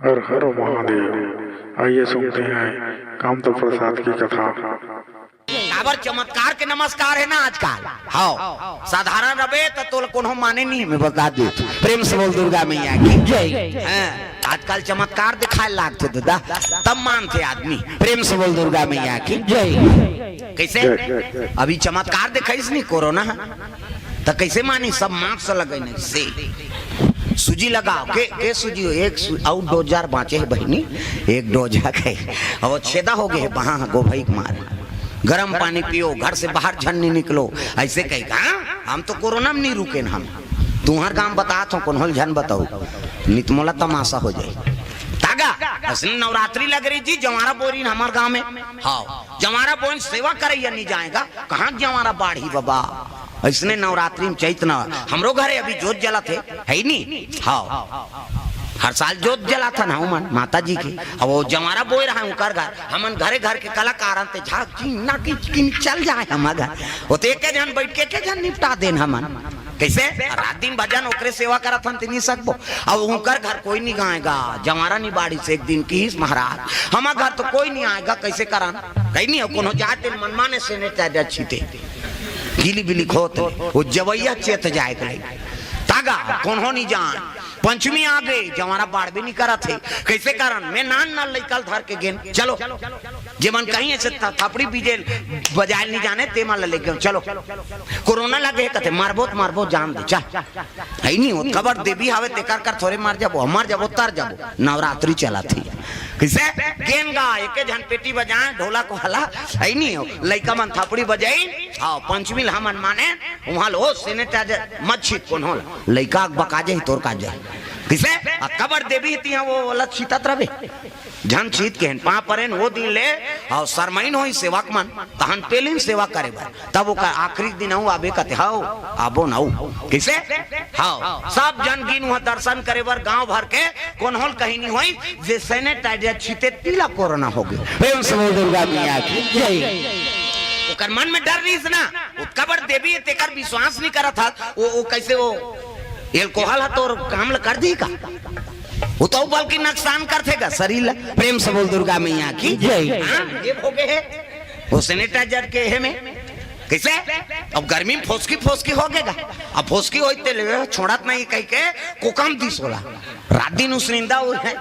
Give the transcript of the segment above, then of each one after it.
हर हर महादेव। आइए सुनते हैं कामता प्रसाद की कथा। काबर चमत्कार के नमस्कार है ना आजकल। हाँ साधारण रबे तो कोनो माने नहीं, मैं बता दू। प्रेम से बोल दुर्गा मैया की जय। आजकल चमत्कार दिखाए लागते दादा, तब मानते आदमी। प्रेम से बोल दुर्गा मैया की जय। कैसे अभी चमत्कार दिखाईस नहीं कोरोना तो कैसे मानी? सब मास्क लगे नहीं से सूजी लगाओ के सूजी हो एक और डोज जार बाँचे है बहनी, एक डोज है और छेदा हो गए वहां गो भाई मार। गर्म पानी पियो, घर से बाहर झन नहीं निकलो, ऐसे कहेगा। हम तो कोरोना में नहीं रुके न, हम तुम्हार गांव बता तो कौन झन बताओ नितमोला तमाशा हो जाए। तागा असली नवरात्रि लग रही जी जवारा बोरी हमारे गांव में। हाँ जवारा बोरी सेवा करे नहीं जाएगा कहाँ जवारा बाढ़ी बाबा। इसने नवरात्रि में चैतना हमरो घरे अभी जोत जला थे है नहीं। हाँ हर साल जोत जला था ना मन माता जी की। अब वो जमारा बोए रहा उनकर घर हमन घरे घर के कलाकार ते झाक ना की चल जाए हमार घर वो तो एक जन बैठ के जन निपटा देन हमन। कैसे रात दिन भजन ओकरे सेवा करत हम नहीं सकबो। अब उनकर घर कोई नहीं गाएगा जमारा नहीं बाड़ी से एक दिन की महाराज हमार घर तो कोई नहीं आएगा। कैसे करान कहीं नहीं कोनो जाते मनमाने से ने छीते गीली बिली खोत वो जवैया चेत जाए तागा कौन हो नहीं जान। पंचमी आ गई जवारा बाढ़ भी नहीं करा थे। कैसे कारण मैं नान लइकल धर के गेन चलो जे मन कहीं ऐसे थपड़ी बीजे बजाय नहीं जाने ते मान ले गए चलो कोरोना लगे कहते मारबो जान दे चा है नहीं हो खबर देवी हवे तेकर कर थोड़े मार जाबो हमार जाबो तर जाबो। नवरात्रि चला थी कैसे गेन गा एक जन पेटी बजाए ढोला को हला है नहीं हो लइका मन थपड़ी बजाई। हां पंचमी हमन माने वहां लो सैनिटाइजर मत छीट कोन होला लइका बका जाए तोर का जाए। किसे कबर देवी थी वो वाला छीतत रहे झन छीत के पा परेन वो दिन ले और सरमैन होई सेवक मन तहन पेलिन सेवा करे बर तब ओकर आखिरी दिन आऊ आबे कहते हाओ आबो नाऊ किसे हाओ सब जन गिन वहां दर्शन करे बर गांव भर के कोन होल कहीं नहीं होई जे सैनिटाइजर छीते तिला कोरोना हो गए। प्रेम से बोल दुर्गा मैया की जय। ओकर मन में डर रही ना वो कबर देवी तेकर विश्वास नहीं करा था वो कैसे वो एल्कोहल है तो काम कर दी का वो तो बल्कि नुकसान करतेगा शरीर। प्रेम से बोल दुर्गा मैया की जय। ये हो गए है वो सैनिटाइजर के है में कैसे अब गर्मी में फोसकी हो गएगा। अब फोसकी होते ले छोड़त नहीं कह के कोकम दिस होला रात दिन उसनिंदा हो है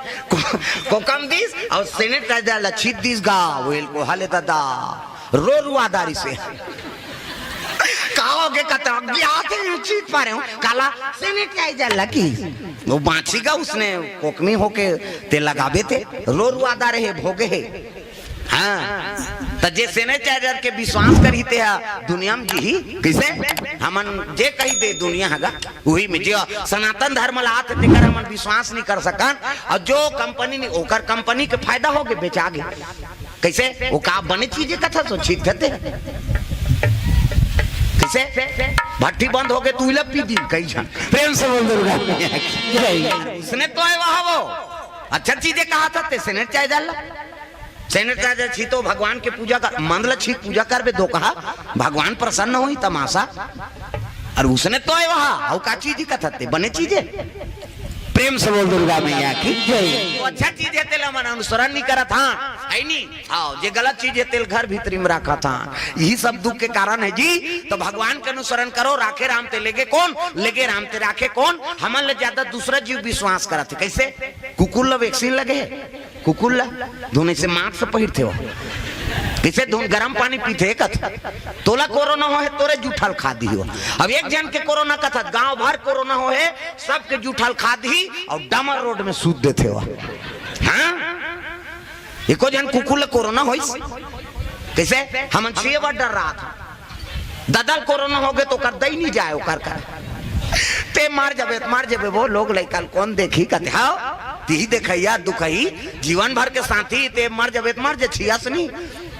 कोकम दिस और सैनिटाइजर लछित दिस गा वो एल्कोहल है दादा रो रुआदारी से काओगे कता आते चीज पा रहे हो काला सैनिटाइजर लगी वो बाछी का उसने कोकमी होके ते लगावे थे रो रुआदा रहे भोगे है। हाँ तो जे सैनिटाइजर के विश्वास करी थे दुनिया में जी कैसे हमन जे कही दे दुनिया हगा वही में जो सनातन धर्म लात तेकर हमन विश्वास नहीं कर सकन और जो कंपनी ने ओकर कंपनी के फायदा हो गए बेचा गए। कैसे वो का बने चीजें कथा सो छीत करते कैसे भट्टी बंद हो गए तू पी दी कहीं जान। प्रेम से बोल दुर्गा उसने तो है वहां वो अच्छा चीजें कहा था सैनिटाइजर छीतो भगवान के पूजा कर मंदल छीत पूजा कर बे दो कहा भगवान प्रसन्न हुई तमाशा और उसने तो है वहां और का चीज कथा बने चीजें। प्रेम से बोल दुर्गा मैया की जय। तो अच्छा चीज है तेल मन अनुसरण नहीं करा था है नहीं। हाँ जे गलत चीज है तेल घर भीतरी में रखा था यही सब दुख के कारण है जी। तो भगवान का अनुसरण करो राखे राम ते लेगे कौन लेगे राम ते राखे कौन। हमन ले ज्यादा दूसरा जीव विश्वास करा थे कैसे कुकुर ला वैक्सीन लगे कुकुर ला धोने से मास्क पहिरते हो किसे धुन गरम पानी पीते तोला कोरोना हो है तोरे जूठल खा दी हो। अब एक जन के कोरोना का था गांव भर कोरोना हो है सबके जूठल खा दी और डामर रोड में सूत देते हो। हाँ एको जन कुकुल कोरोना हो कैसे हम छह बार डर रहा था ददल कोरोना हो गए तो कर दई नहीं जाए कर ते मार जाबे वो लोग लइकल कौन देखी कहते हाँ ती देखैया दुखई जीवन भर के साथी ते मर जाबे मर जे छियास नहीं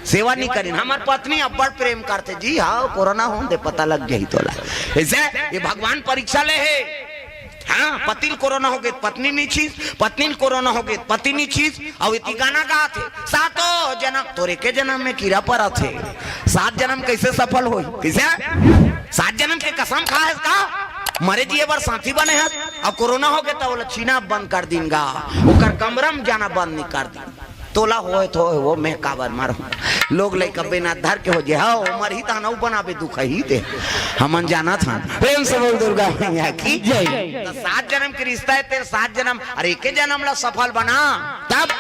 सेवा नहीं करी। हमार पत्नी अब बड़ प्रेम करते जी हाँ कोरोना हो दे पता लग गई तोला ऐसे ये भगवान परीक्षा ले है। हाँ पति कोरोना हो गए पत्नी नहीं छीस पत्नी कोरोना हो गए पति नहीं छीस और इतनी गाना गा थे सातों जन्म तोरे के जन्म में कीड़ा पर थे 7 जन्म कैसे सफल हो कैसे 7 जन्म के कसम खा है इसका मरे जी बार साथी बने हैं अब कोरोना हो गया तो बोला छीना बंद कर दीनगा ओकर कमरम जाना बंद नहीं कर दी तोला होए तो वो मैं काबर मारू लोग ले कब्बे ना धर के हो जे हाँ उमर ही ताना बनावे दुख ही दे हमन जाना था प्रेम से बोल दुर्गा मैया की जय। 7 जन्म के रिश्ता है तेरे 7 जन्म अरे एक जन्म ला सफल बना तब